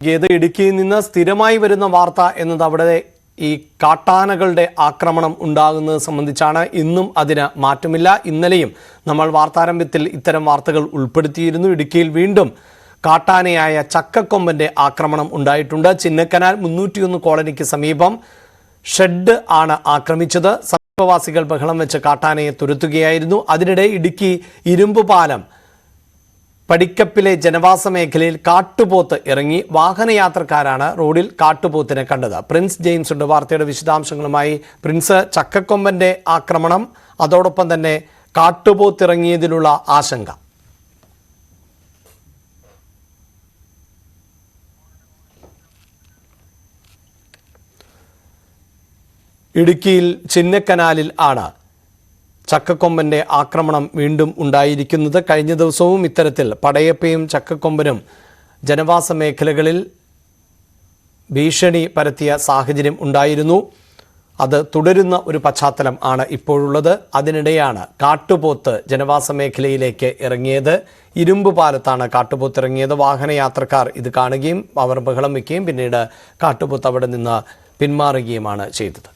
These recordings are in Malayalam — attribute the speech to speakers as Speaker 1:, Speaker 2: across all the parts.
Speaker 1: ഇടുക്കിയിൽ നിന്ന് സ്ഥിരമായി വരുന്ന വാർത്ത എന്നത് അവിടെ ഈ കാട്ടാനകളുടെ ആക്രമണം ഉണ്ടാകുന്നത് സംബന്ധിച്ചാണ്. ഇന്നും അതിന് മാറ്റമില്ല. ഇന്നലെയും നമ്മൾ വാർത്താരംഭത്തിൽ ഇത്തരം വാർത്തകൾ ഉൾപ്പെടുത്തിയിരുന്നു. ഇടുക്കിയിൽ വീണ്ടും കാട്ടാനയായ ചക്കക്കൊമ്പന്റെ ആക്രമണം ഉണ്ടായിട്ടുണ്ട്. ചിന്നക്കനാൽ 301 കോളനിക്ക് സമീപം ഷെഡ് ആണ് ആക്രമിച്ചത്. സമീപവാസികൾ ബഹളം വെച്ച് കാട്ടാനയെ തുരത്തുകയായിരുന്നു. അതിനിടെ ഇടുക്കി ഇരുമ്പുപാലം പടിക്കപ്പിലെ ജനവാസ മേഖലയിൽ കാട്ടുപോത്ത് ഇറങ്ങി. വാഹനയാത്രക്കാരാണ് റോഡിൽ കാട്ടുപോത്തിനെ കണ്ടത്. പ്രിൻസ് ജെയിംസ് ഉണ്ട് വാർത്തയുടെ വിശദാംശങ്ങളുമായി. പ്രിൻസ്, ചക്കക്കൊമ്പന്റെ ആക്രമണം, അതോടൊപ്പം തന്നെ കാട്ടുപോത്തിറങ്ങിയതിലുള്ള ആശങ്ക. ഇടുക്കിയിൽ ചിന്നക്കനാലിൽ ആണ് ചക്കക്കൊമ്പന്റെ ആക്രമണം വീണ്ടും ഉണ്ടായിരിക്കുന്നത്. കഴിഞ്ഞ ദിവസവും ഇത്തരത്തിൽ പടയപ്പയും ചക്കക്കൊമ്പനും ജനവാസ മേഖലകളിൽ ഭീഷണി പരത്തിയ സാഹചര്യം ഉണ്ടായിരുന്നു. അത് തുടരുന്ന ഒരു പശ്ചാത്തലം ആണ് ഇപ്പോഴുള്ളത്. അതിനിടെയാണ് കാട്ടുപോത്ത് ജനവാസ മേഖലയിലേക്ക് ഇറങ്ങിയത്. ഇരുമ്പ് പാലത്താണ് കാട്ടുപോത്ത് ഇറങ്ങിയത്. വാഹനയാത്രക്കാർ ഇത് കാണുകയും അവർ ബഹളം വയ്ക്കുകയും പിന്നീട് കാട്ടുപോത്ത് അവിടെ നിന്ന് പിന്മാറുകയുമാണ് ചെയ്തത്.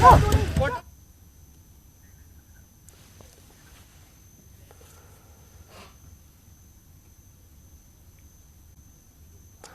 Speaker 2: Go!